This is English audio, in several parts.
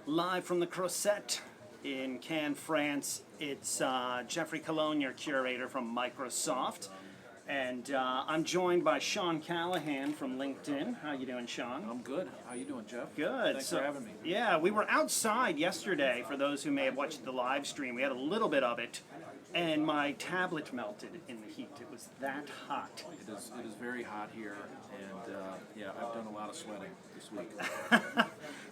Live from the Crozet in Cannes, France. It's Jeffrey Cologne, your curator from Microsoft. And I'm joined by Sean Callahan from LinkedIn. How you doing, Sean? I'm good. How you doing, Jeff? Good. Thanks for having me. Yeah, we were outside yesterday, for those who may have watched the live stream. We had a little bit of it, and my tablet melted in the heat. It was that hot. It is very hot here, and yeah, I've done a lot of sweating this week.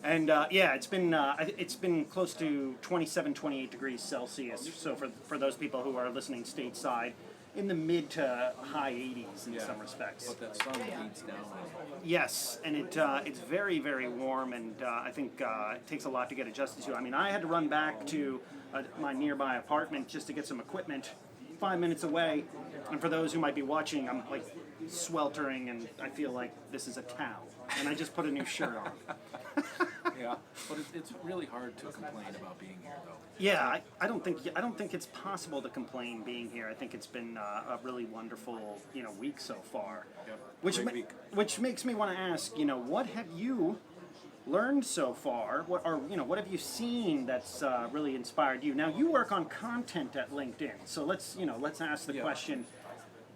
And yeah, it's been close to 27, 28 degrees Celsius. So for those people who are listening stateside, in the mid to high 80s in some respects. But that sun beats down. Yes, and it's very, very warm, and I think it takes a lot to get adjusted to. I mean, I had to run back to my nearby apartment just to get some equipment, 5 minutes away. And for those who might be watching, I'm like sweltering, and I feel like this is a towel, and I just put a new shirt on. Yeah, but it's really hard to complain about being here, though. Yeah, I don't think it's possible to complain being here. I think it's been a really wonderful week so far. Yep. Which makes me want to ask, what have you learned so far? What have you seen that's really inspired you? Now you work on content at LinkedIn, so let's ask the question: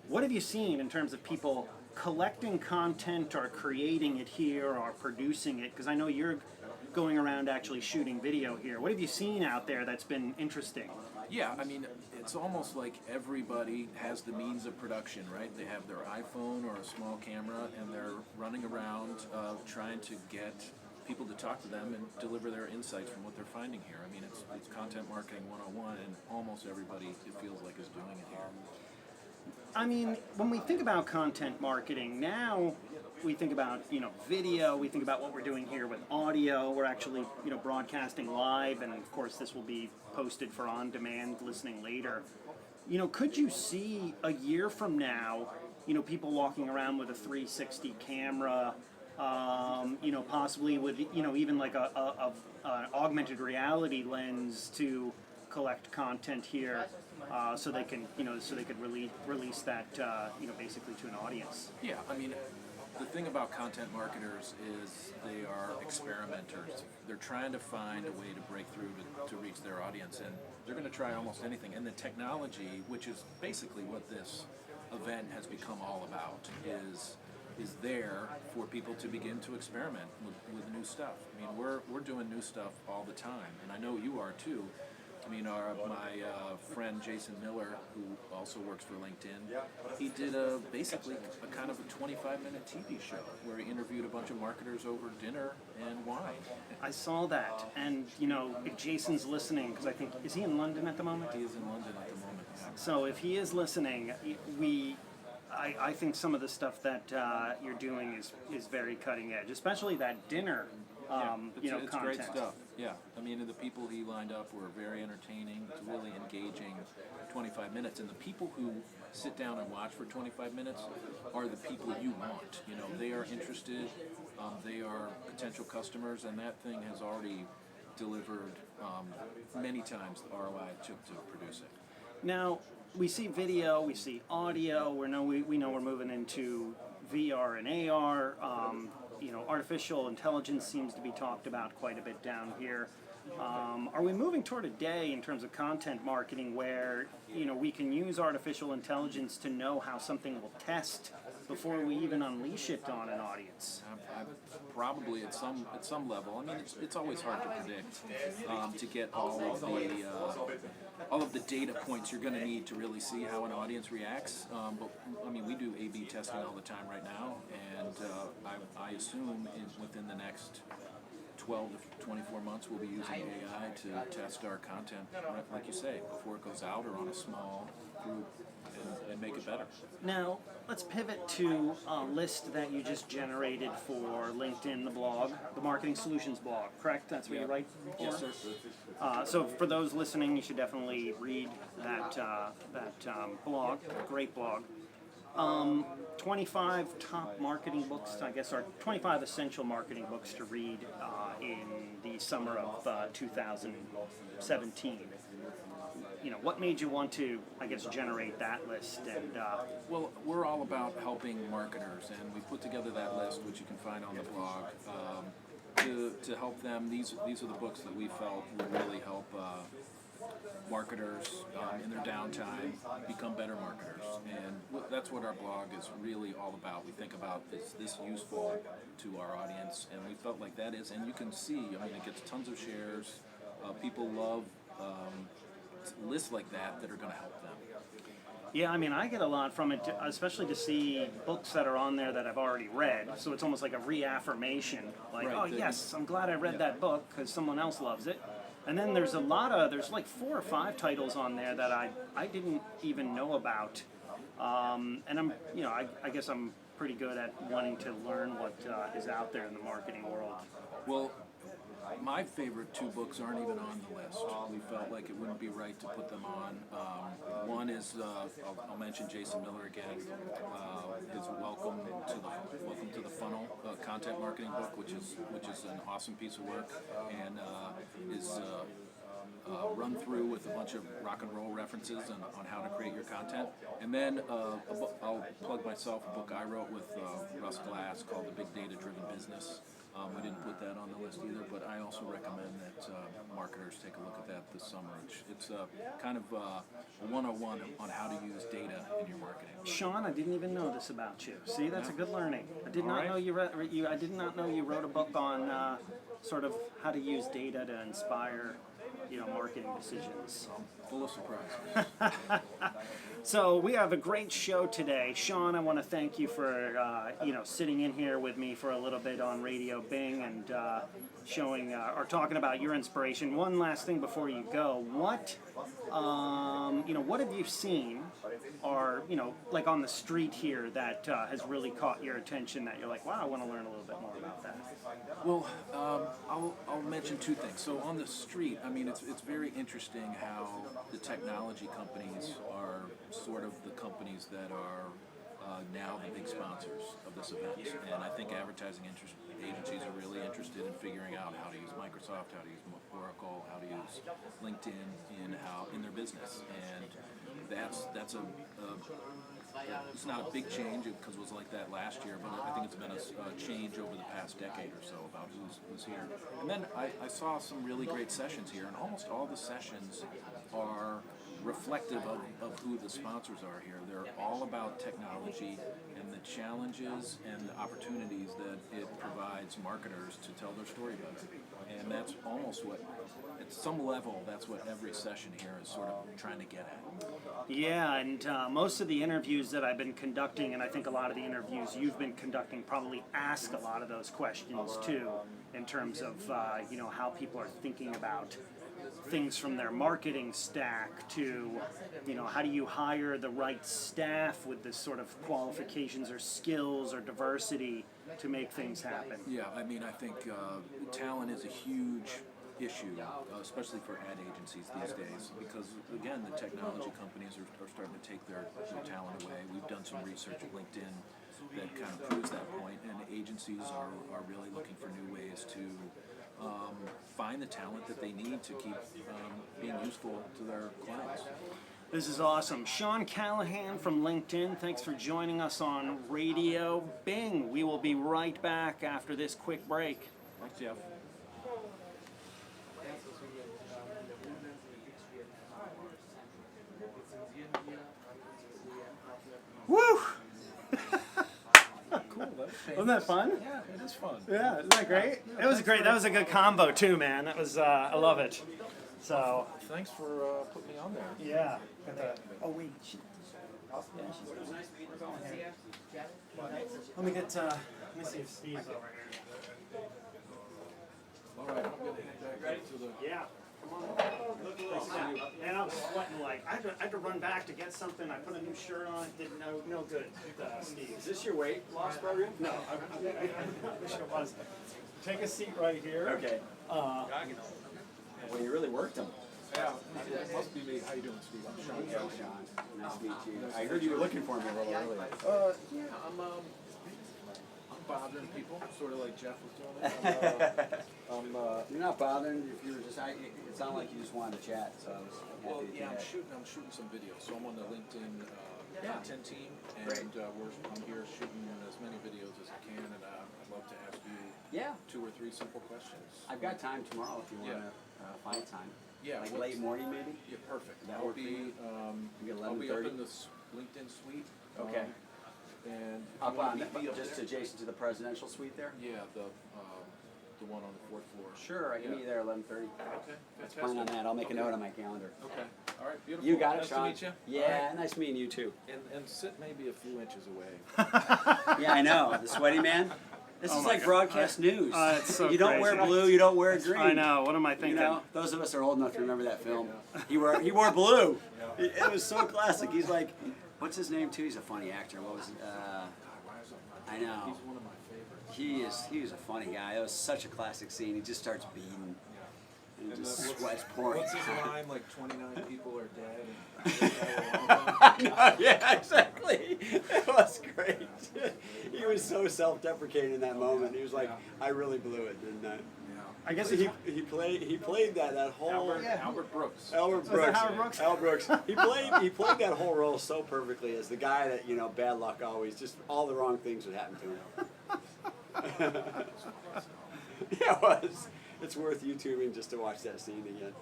what have you seen in terms of people collecting content or creating it here or producing it? Because I know you're going around actually shooting video here. What have you seen out there that's been interesting? Yeah, I mean, it's almost like everybody has the means of production, right? They have their iPhone or a small camera, and they're running around trying to get people to talk to them and deliver their insights from what they're finding here. I mean, it's content marketing 101, and almost everybody, it feels like, is doing it here. I mean, when we think about content marketing, now we think about, video, we think about what we're doing here with audio. We're actually, broadcasting live, and of course this will be posted for on-demand listening later. Could you see a year from now, people walking around with a 360 camera, possibly with, even like a augmented reality lens to collect content here, so they can, release that, basically to an audience. Yeah, I mean, the thing about content marketers is they are experimenters. They're trying to find a way to break through to reach their audience, and they're going to try almost anything. And the technology, which is basically what this event has become all about, is there for people to begin to experiment with new stuff. I mean, we're doing new stuff all the time, and I know you are too. I mean, my friend Jason Miller, who also works for LinkedIn, he did basically a kind of a 25-minute TV show where he interviewed a bunch of marketers over dinner and wine. I saw that, and if Jason's listening, because I think, is he in London at the moment? He is in London at the moment, yeah. So if he is listening, I think some of the stuff that you're doing is very cutting edge, especially that dinner. It's content. great stuff. Yeah, I mean, the people he lined up were very entertaining. It's really engaging. 25 minutes, and the people who sit down and watch for 25 minutes are the people you want. They are interested. They are potential customers, and that thing has already delivered many times the ROI it took to produce it. Now we see video, we see audio. We know we're moving into VR and AR. Artificial intelligence seems to be talked about quite a bit down here. Are we moving toward a day in terms of content marketing where we can use artificial intelligence to know how something will test before we even unleash it on an audience? Probably at some level. I mean, it's always hard to predict to get all of the data points you're going to need to really see how an audience reacts. But I mean, we do A/B testing all the time right now, and I assume within the next 12 to 24 months we'll be using AI to test our content, like you say, before it goes out or on a small group, and make it better. Now, let's pivot to a list that you just generated for LinkedIn, the blog, the Marketing Solutions blog, correct? That's what you write for? Yes, sir. So for those listening, you should definitely read that blog, great blog. 25 top marketing books, I guess, or 25 essential marketing books to read in the summer of 2017. What made you want to, I guess, generate that list? And well, we're all about helping marketers, and we put together that list, which you can find on the blog. to help them. These are the books that we felt would really help marketers in their downtime become better marketers, and that's what our blog is really all about. We think about, is this useful to our audience, and we felt like that is, and you can see, I mean, it gets tons of shares. People love lists like that are going to help them. Yeah, I mean, I get a lot from it, especially to see books that are on there that I've already read. So it's almost like a reaffirmation. Like, Right, oh, yes, I'm glad I read that book because someone else loves it. And then there's there's like 4 or 5 titles on there that I didn't even know about. And I'm, I guess I'm pretty good at wanting to learn what is out there in the marketing world. Well, my favorite 2 books aren't even on the list. We felt like it wouldn't be right to put them on. One is I'll mention Jason Miller again. His Welcome to the Funnel content marketing book, which is an awesome piece of work, and is run through with a bunch of rock and roll references on how to create your content. And then I'll plug myself, a book I wrote with Russ Glass called The Big Data Driven Business. We didn't put that on the list either, but I also recommend that marketers take a look at that this summer. It's kind of a 101 on how to use data in your marketing. Sean, I didn't even know this about you. See, that's a good learning. I did not All right. know I did not know you wrote a book on sort of how to use data to inspire, marketing decisions. Full of surprises. So we have a great show today. Sean, I want to thank you for sitting in here with me for a little bit on Radio Bing and showing or talking about your inspiration. One last thing before you go, what have you seen, or like on the street here that has really caught your attention that you're like, wow, I want to learn a little bit more about that? Well, I'll mention 2 things. So on the street, I mean, it's very interesting how the technology companies are sort of the companies that are now the big sponsors of this event. And I think advertising agencies are really interested in figuring out how to use Microsoft, how to use Oracle, how to use LinkedIn in their business. And that's it's not a big change because it was like that last year, but I think it's been a change over the past decade or so about who's here. And then I saw some really great sessions here, and almost all the sessions are reflective of who the sponsors are here. They're all about technology and the challenges and the opportunities that it provides marketers to tell their story better. And that's almost what, at some level, that's what every session here is sort of trying to get at. Yeah, and most of the interviews that I've been conducting, and I think a lot of the interviews you've been conducting, probably ask a lot of those questions too, in terms of how people are thinking about things from their marketing stack to, how do you hire the right staff with this sort of qualifications or skills or diversity to make things happen. Yeah, I mean, I think talent is a huge issue, especially for ad agencies these days, because again, the technology companies are starting to take their talent away. We've done some research at LinkedIn that kind of proves that point, and agencies are really looking for new ways to find the talent that they need to keep being useful to their clients. This is awesome. Sean Callahan from LinkedIn, thanks for joining us on Radio Bing. We will be right back after this quick break. Thanks, Jeff. Woo! Cool. Wasn't that fun? Yeah, it is fun. Yeah, isn't that great? It was great. That was a good combo too, man. That was, I love it. So, Thanks for putting me on there. yeah. Oh, wait. Let me see if Steve's over here. All right, I'm going to head back to the... Yeah. Come on. Look a little snap. And I was sweating like, I had to run back to get something. I put a new shirt on. It did no good, Steve. Is this your weight loss program? No, I wish it was. Take a seat right here. Okay. Well, you really worked them. Yeah, it must be me. How you doing, Steve? I'm Sean. Hey, Sean. Nice to meet you. I heard you were looking for me a little earlier. Yeah, I'm bothering people, sort of like Jeff was doing it. You're not bothering. If you were just, it sounded like you just wanted to chat. So I was happy to do I'm that. I'm shooting some videos. So I'm on the LinkedIn content team, and I'm here shooting as many videos as I can. And I'd love to ask you Yeah. 2 or 3 simple questions. I've got time tomorrow if you want to find time. Yeah, Like what's- late morning maybe? Yeah, perfect. That I'll work for you? Maybe I'll be up 11:30? in the LinkedIn suite. Okay. And if Up you wanna on, meet me up just there? adjacent to the presidential suite there? Yeah, the one on the 4th floor. Sure, I can Yeah. meet you there at 11:30. Okay, Let's fantastic. plan on that. I'll make a Okay. note on my calendar. Okay. All right. Beautiful. You got it, nice Sean. to meet you. Yeah, nice meeting you too. All right. And sit maybe a few inches away. Yeah, I know. The sweaty man. This Oh is my like God. broadcast news. It's so you don't wear crazy. blue, you don't wear green. I know. What am I You thinking? know, those of us are old enough to remember that film. He wore blue. It was so classic. He's like, what's his name too? He's a funny actor. What was it? I know. He's one of my favorites. He was a funny guy. It was such a classic scene. He just starts beating. And And just what's- sweat's pouring. What's his line? Like 29 people are dead. And Yeah, exactly. It was great. He was so self-deprecating in that moment. He was like, "I really blew it, didn't I?" I guess He played that whole Albert Brooks. Albert Was that Brooks. Howard Brooks? Al Brooks. He played that whole role so perfectly as the guy that, you know, bad luck always, just all the wrong things would happen to him. Yeah, it was. It's worth YouTubing just to watch that scene again.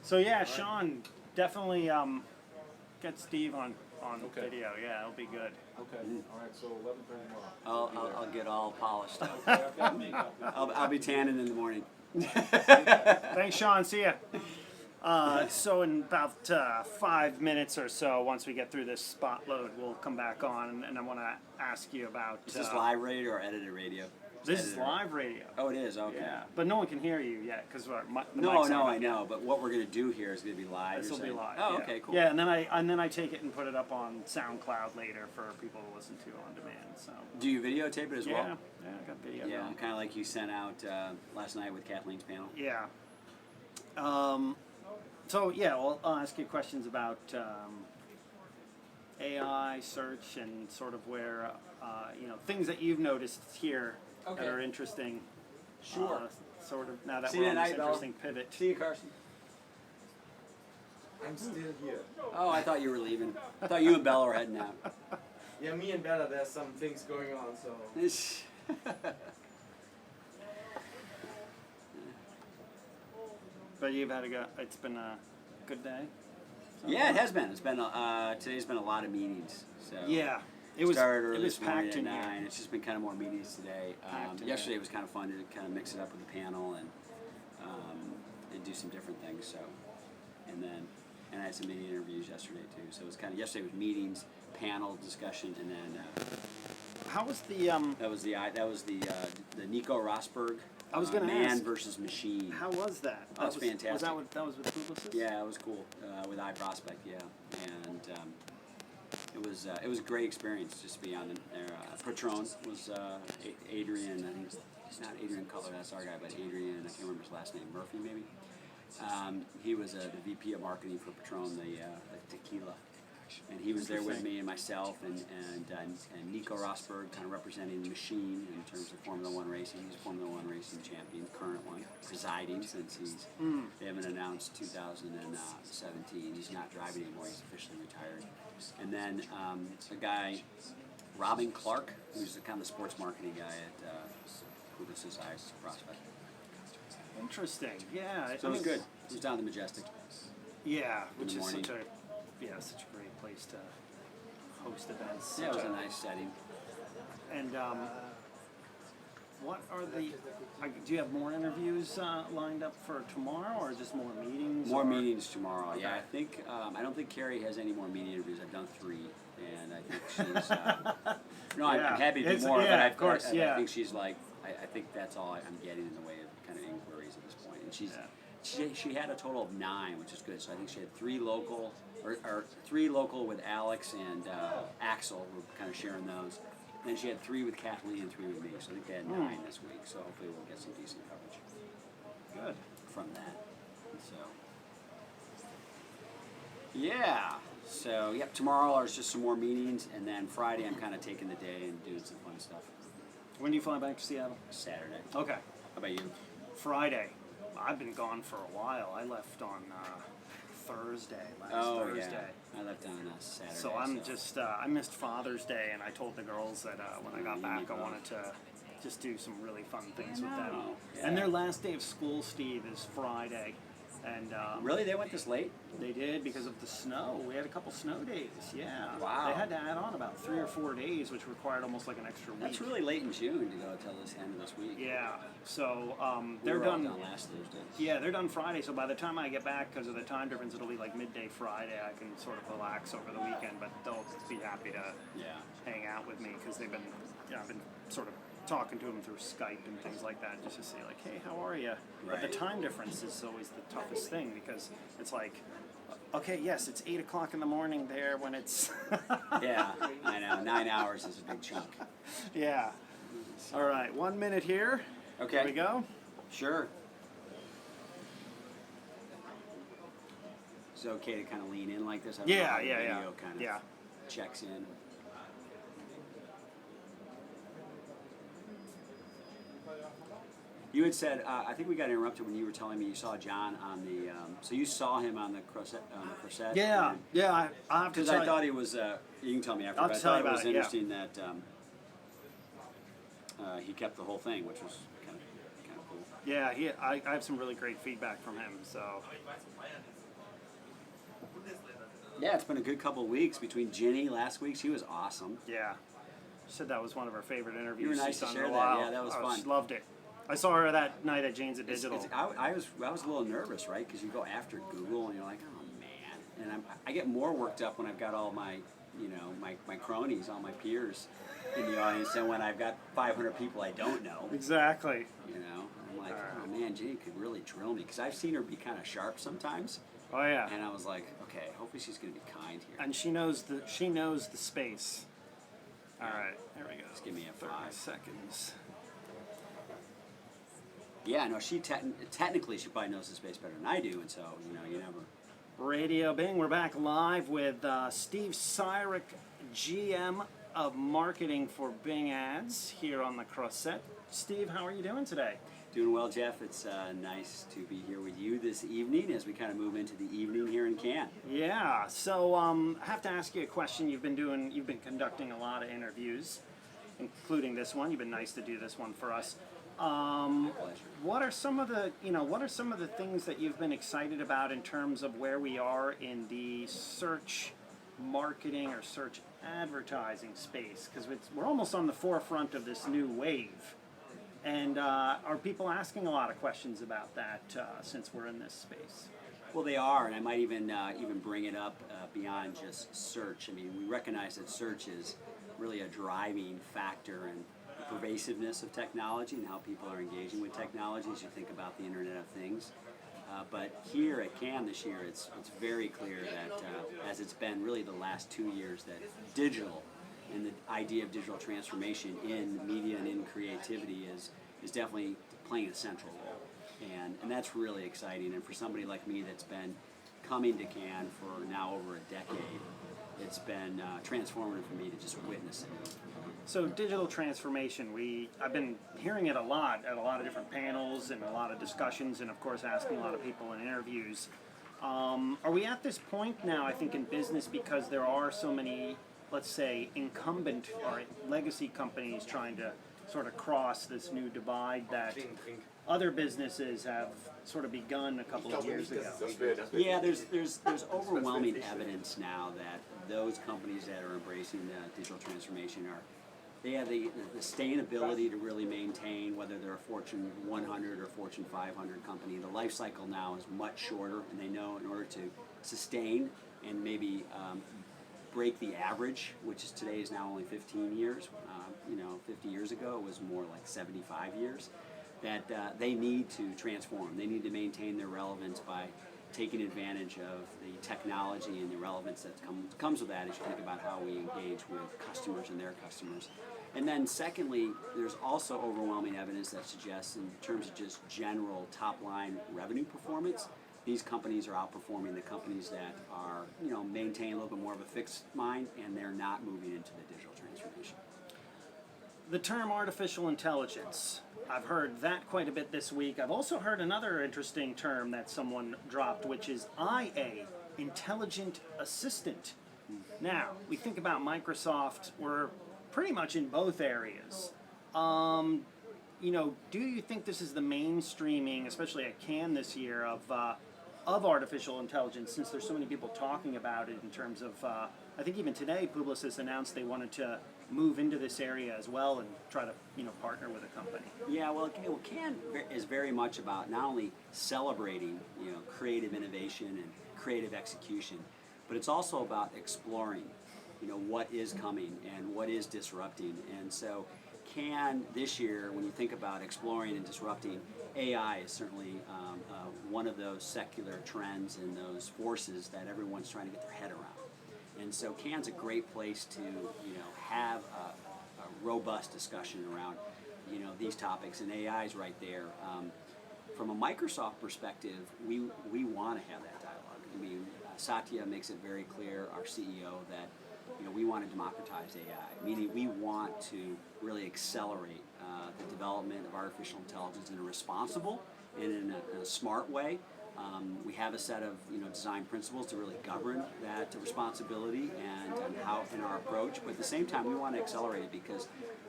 So yeah, Sean, definitely get Steve on Okay. video. Yeah, it'll be good. Okay. All right. So 11:30 tomorrow. I'll get all polished up. Okay, I've got makeup. I'll be tanning in the morning. Thanks, Sean. See ya. So in about 5 minutes or so, once we get through this spot load, we'll come back on, and I want to ask you about. Is this live radio or edited radio? This is Edited. live radio. Oh, it is. Okay. Yeah, but no one can hear you yet because the No, mic's no, not I up know. But what we're gonna do here is gonna be live. This you're will be saying? live. Oh, yeah. okay, cool. Yeah, and then I take it and put it up on SoundCloud later for people to listen to on demand. So Do you videotape it as yeah, well? yeah, I got video. Yeah, going. kind of like you sent out last night with Kathleen's panel. Yeah. So yeah, I'll ask you questions about AI search and sort of where things that you've noticed here Okay. that are interesting. Sure. Sort of now that See we're you on this tonight, Bella. interesting pivot. See you, Carson. I'm still here. Oh, I thought you were leaving. I thought you and Bella were heading out. Yeah, me and Bella, there's some things going on, so. But you've had it's been a good day. Yeah, it has been. It's been today's been a lot of meetings. So Yeah. It was started early it was this morning packed at in 9. here. It's just been kind of more meetings today. Packed in Yesterday here. it was kind of fun to kind of mix it up with the panel and do some different things. So, and I had some meeting interviews yesterday too. So it was kind of yesterday was meetings, panel discussion, and then How was the that was the Nico Rosberg. I was gonna Man ask. versus Machine. How was that? Oh, it's Was fantastic. that was with Publicis? Yeah, it was cool with iProspect. Yeah, and it was a great experience just to be on there. Patron was Adrian. I think it's not Adrian Cutler. That's our guy, but Adrian. I can't remember his last name. Murphy maybe. He was the VP of marketing for Patron, the tequila. And he was there with me and myself and Nico Rosberg kind of representing the machine in terms of Formula One racing. He's Formula One racing champion, current one, presiding since they haven't announced 2017. He's not driving anymore. He's officially retired. And then a guy, Robin Clark, who's kind of the sports marketing guy at Publicis Prospect. Interesting. Yeah. So it was good. It was down the Majestic. Yeah, In which the is morning. such a great place to host events. Yeah, it was a nice setting. And what are the? Do you have more interviews lined up for tomorrow, or just more meetings? More or- meetings tomorrow. Yeah, Okay. I think I don't think Carrie has any more meeting interviews. I've done 3, and I think she's. No, Yeah. I'm happy to do It's- more, yeah, but of course, I yeah. think she's like. I think that's all I'm getting in the way of kind of inquiries at this point. And she had a total of 9, which is good. So I think she had 3 local, or 3 local with Alex and Axel, who were kind of sharing those. And then she had 3 with Kathleen and 3 with me. So I think they had 9 this week. So hopefully we'll get some decent coverage Good. from that. So yeah. So yep, tomorrow there's just some more meetings, and then Friday I'm kind of taking the day and doing some fun stuff. When do you fly back to Seattle? Saturday. Okay. How about you? Friday. I've been gone for a while. I left on Thursday, last Thursday. Yeah. I left on Saturday. So I'm just, I missed Father's Day, and I told the girls that when I got back, I wanted to just do some really fun things I with them. know, And yeah. their last day of school, Steve, is Friday. And Really, they went this late? they did because of the snow. We had a couple snow days, yeah. Wow. They had to add on about 3 or 4 days, which required almost like an extra week. That's really late in June to go till this end of this week. Yeah, so We they're were all done. done last Thursday. Yeah, they're done Friday. So by the time I get back, because of the time difference, it'll be like midday Friday. I can sort of relax over the weekend, but they'll be happy to Yeah. hang out with me because they've been, I've been sort of talking to them through Skype and things like that, just to say like, hey, how are you? But the Right. time difference is always the toughest thing because it's like, okay, yes, it's 8 o'clock in the morning there when it's, Yeah, I know. 9 hours is a big chunk. yeah. All right, 1 minute here. Okay. Here we go. Sure. Is it okay to kind of lean in like this? I don't know Yeah, how the yeah, video yeah. kind of Yeah. checks in. You had said, I think we got interrupted when you were telling me you saw John on the, so you saw him on the Crusette? Yeah, yeah. I have to Because tell I you. thought he was, you can tell me after, I'll but I tell you thought it about was it, yeah. interesting that he kept the whole thing, which was kind of cool. Yeah, I have some really great feedback from him. So Yeah, it's been a good couple of weeks between Ginny last week. She was awesome. yeah, she said that was one of her favorite interviews. You were nice she's to done share in a that. while. Yeah, that was fun. She loved it. I saw her that night at Jane's at Digital. I was a little nervous, right? Because you go after Google and you're like, oh man, and I get more worked up when I've got all my, my cronies, all my peers in the audience, than when I've got 500 people I don't know. Exactly. I'm like, oh man, Ginny could really drill me because I've seen her be kind of sharp sometimes, Oh yeah. and I was like, okay, hopefully she's gonna be kind here. And she knows the space. All right, there we go. Just give me a 30 5. seconds. Yeah, no, she technically she probably knows the space better than I do, and so you never. Radio Bing, we're back live with Steve Cyrick, GM of Marketing for Bing Ads here on the Crusette. Steve, how are you doing today? Doing well, Jeff. It's nice to be here with you this evening as we kind of move into the evening here in Cannes. Yeah, so I have to ask you a question. You've been conducting a lot of interviews, including this one. You've been nice to do this one for us. Pleasure. What are some of the things that you've been excited about in terms of where we are in the search marketing or search advertising space? Because we're almost on the forefront of this new wave. And are people asking a lot of questions about that since we're in this space? Well, they are, and I might even bring it up beyond just search. I mean, we recognize that search is really a driving factor in the pervasiveness of technology and how people are engaging with technology as you think about the Internet of Things. But here at Cannes this year, it's very clear that, as it's been really the last 2 years, that digital and the idea of digital transformation in media and in creativity is definitely playing a central role. And that's really exciting. And for somebody like me that's been coming to Cannes for now over a decade, it's been transformative for me to just witness it. So digital transformation, I've been hearing it a lot at a lot of different panels and a lot of discussions, and of course asking a lot of people in interviews. Are we at this point now, I think, in business because there are so many, let's say, incumbent or legacy companies trying to sort of cross this new divide that other businesses have sort of begun a couple of years ago? Yeah, there's overwhelming evidence now that those companies that are embracing digital transformation they have the sustainability to really maintain, whether they're a Fortune 100 or Fortune 500 company. The life cycle now is much shorter, and they know in order to sustain and maybe break the average, which is today is now only 15 years. 50 years ago it was more like 75 years. That they need to transform. They need to maintain their relevance by taking advantage of the technology and the relevance that comes with that as you think about how we engage with customers and their customers. And then secondly, there's also overwhelming evidence that suggests in terms of just general top-line revenue performance, these companies are outperforming the companies that are, maintain a little bit more of a fixed mind and they're not moving into the digital transformation. The term artificial intelligence, I've heard that quite a bit this week. I've also heard another interesting term that someone dropped, which is IA, Intelligent Assistant. Now, we think about Microsoft, we're pretty much in both areas. do you think this is the mainstreaming, especially at Cannes this year, of artificial intelligence, since there's so many people talking about it in terms of, I think even today Publicis announced they wanted to move into this area as well and try to, partner with a company. Yeah, well, Cannes is very much about not only celebrating, creative innovation and creative execution, but it's also about exploring, what is coming and what is disrupting. And so Cannes this year, when you think about exploring and disrupting, AI is certainly one of those secular trends and those forces that everyone's trying to get their head around. And so Cannes a great place to have a robust discussion around these topics, and AI is right there. From a Microsoft perspective, we want to have that dialogue. I mean, Satya makes it very clear, our CEO, that we want to democratize AI, meaning we want to really accelerate the development of artificial intelligence in a responsible and in a smart way. We have a set of design principles to really govern that responsibility and how in our approach. But at the same time, we want to accelerate it because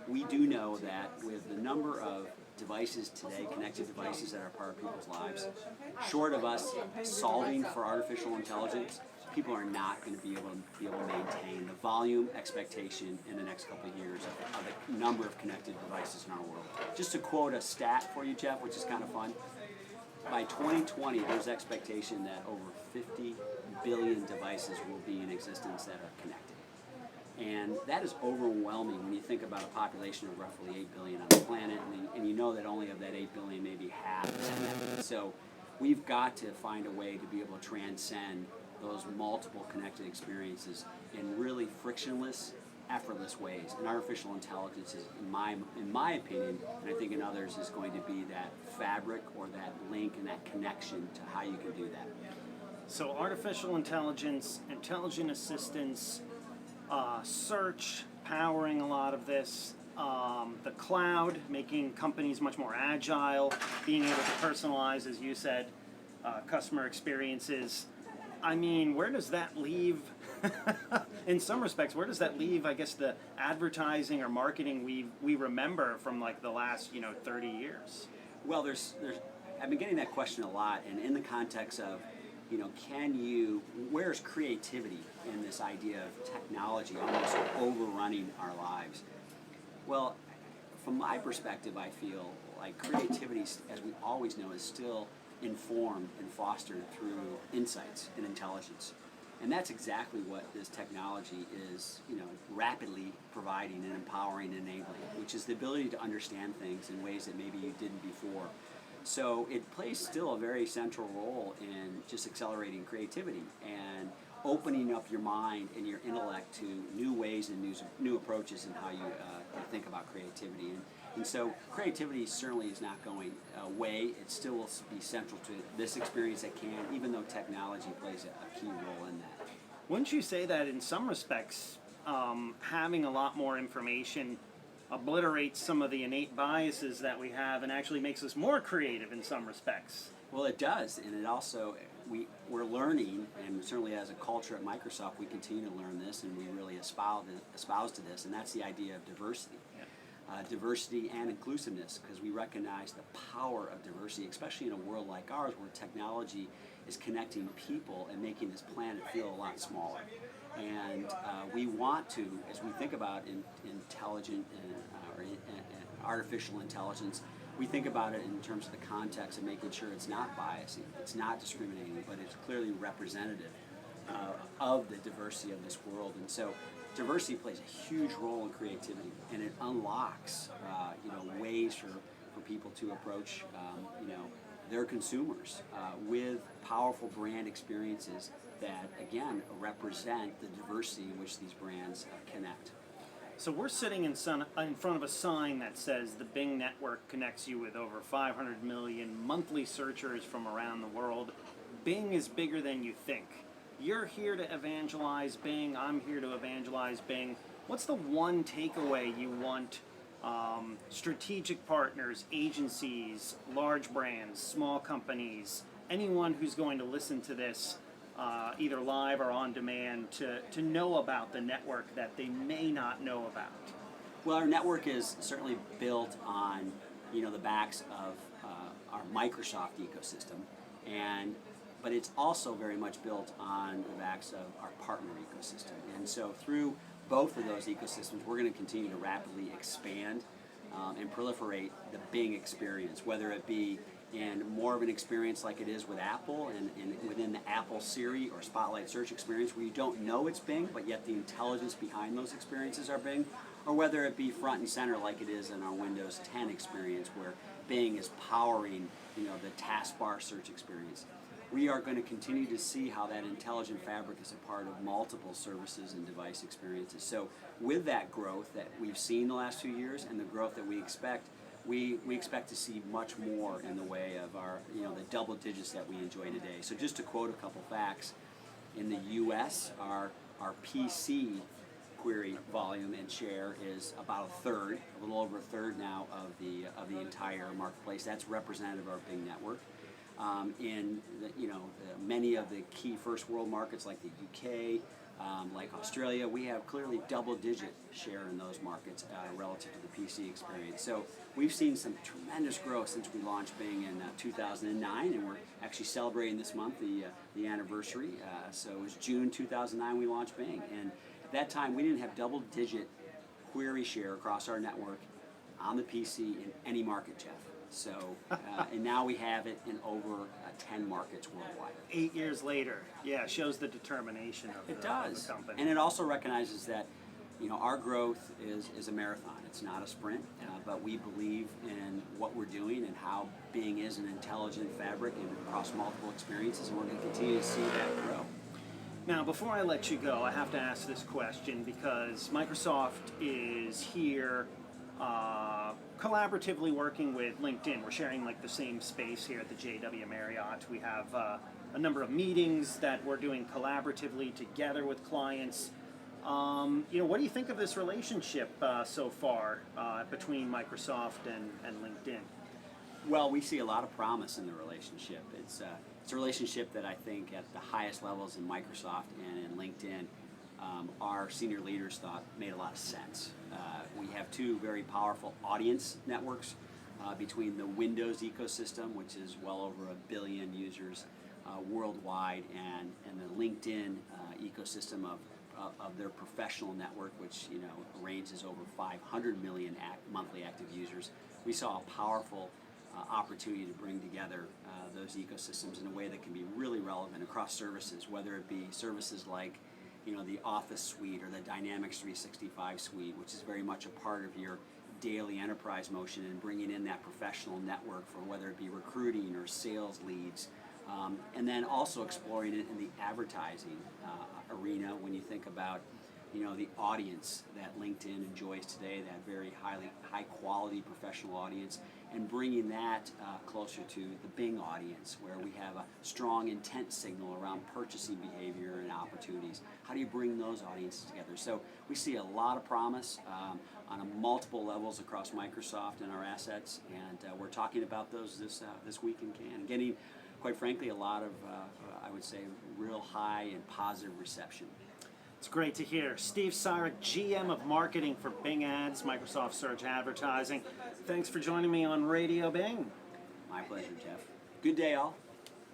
we do know that with the number of devices today, connected devices that are part of people's lives, short of us solving for artificial intelligence, people are not going to be able to maintain the volume expectation in the next couple of years of the number of connected devices in our world. Just to quote a stat for you, Jeff, which is kind of fun. By 2020, there's expectation that over 50 billion devices will be in existence that are connected. And that is overwhelming when you think about a population of roughly 8 billion on the planet, and you know that only of that 8 billion, maybe half is connected. So we've got to find a way to be able to transcend those multiple connected experiences in really frictionless, effortless ways. And artificial intelligence is, in my opinion, and I think in others, is going to be that fabric or that link and that connection to how you can do that. So artificial intelligence, intelligent assistance, search powering a lot of this, the cloud making companies much more agile, being able to personalize, as you said, customer experiences. I mean, where does that leave, in some respects, where does that leave, I guess, the advertising or marketing we remember from like the last, 30 years? Well, I've been getting that question a lot, and in the context of, where's creativity in this idea of technology almost overrunning our lives? Well, from my perspective, I feel like creativity, as we always know, is still informed and fostered through insights and intelligence. And that's exactly what this technology is, rapidly providing and empowering and enabling, which is the ability to understand things in ways that maybe you didn't before. So it plays still a very central role in just accelerating creativity and opening up your mind and your intellect to new ways and new approaches in how you think about creativity. And so creativity certainly is not going away. It still will be central to this experience at Cannes, even though technology plays a key role in that. Wouldn't you say that in some respects, having a lot more information obliterates some of the innate biases that we have and actually makes us more creative in some respects? Well, it does, and it also, we're learning, and certainly as a culture at Microsoft, we continue to learn this, and we really espouse to this, and that's the idea of diversity. Diversity and inclusiveness, because we recognize the power of diversity, especially in a world like ours where technology is connecting people and making this planet feel a lot smaller. And we want to, as we think about intelligent or artificial intelligence, we think about it in terms of the context of making sure it's not biasing, it's not discriminating, but it's clearly representative of the diversity of this world. And so diversity plays a huge role in creativity, and it unlocks ways for people to approach their consumers with powerful brand experiences that, again, represent the diversity in which these brands connect. So we're sitting in front of a sign that says the Bing network connects you with over 500 million monthly searchers from around the world. Bing is bigger than you think. You're here to evangelize Bing, I'm here to evangelize Bing. What's the one takeaway you want strategic partners, agencies, large brands, small companies, anyone who's going to listen to this either live or on demand to know about the network that they may not know about? Well, our network is certainly built on the backs of our Microsoft ecosystem, but it's also very much built on the backs of our partner ecosystem. And so through both of those ecosystems, we're going to continue to rapidly expand and proliferate the Bing experience, whether it be in more of an experience like it is with Apple and within the Apple Siri or Spotlight search experience where you don't know it's Bing, but yet the intelligence behind those experiences are Bing, or whether it be front and center like it is in our Windows 10 experience where Bing is powering the taskbar search experience. We are going to continue to see how that intelligent fabric is a part of multiple services and device experiences. So with that growth that we've seen the last 2 years and the growth that we expect to see much more in the way of our, the double digits that we enjoy today. So just to quote a couple facts, in the U.S., our PC query volume and share is about a third, a little over a third now of the entire marketplace. That's representative of our Bing network. In many of the key first world markets like the UK, like Australia, we have clearly double-digit share in those markets relative to the PC experience. So we've seen some tremendous growth since we launched Bing in 2009, and we're actually celebrating this month the anniversary. So it was June 2009 we launched Bing, and at that time we didn't have double-digit query share across our network on the PC in any market, Jeff. So, and now we have it in over 10 markets worldwide. 8 years later, yeah, shows the determination of It the does, company. and it also recognizes that our growth is a marathon. It's not a sprint, but we believe in what we're doing and how Bing is an intelligent fabric and across multiple experiences, and we're going to continue to see that grow. Now, before I let you go, I have to ask this question because Microsoft is here collaboratively working with LinkedIn. We're sharing like the same space here at the JW Marriott. We have a number of meetings that we're doing collaboratively together with clients. What do you think of this relationship so far between Microsoft and LinkedIn? Well, we see a lot of promise in the relationship. It's a relationship that I think at the highest levels in Microsoft and in LinkedIn, our senior leaders thought made a lot of sense. We have two very powerful audience networks between the Windows ecosystem, which is well over 1 billion users worldwide, and the LinkedIn ecosystem of their professional network, which ranges over 500 million monthly active users. We saw a powerful opportunity to bring together those ecosystems in a way that can be really relevant across services, whether it be services like the Office suite or the Dynamics 365 suite, which is very much a part of your daily enterprise motion, and bringing in that professional network for whether it be recruiting or sales leads, and then also exploring it in the advertising arena when you think about the audience that LinkedIn enjoys today, that very high quality professional audience, and bringing that closer to the Bing audience, where we have a strong intent signal around purchasing behavior and opportunities. How do you bring those audiences together? So we see a lot of promise on multiple levels across Microsoft and our assets, and we're talking about those this week in Cannes, and getting, quite frankly, a lot of, I would say, real high and positive reception. It's great to hear. Steve Cyrek, GM of Marketing for Bing Ads, Microsoft Search Advertising. Thanks for joining me on Radio Bing. My pleasure, Jeff. Good day, all.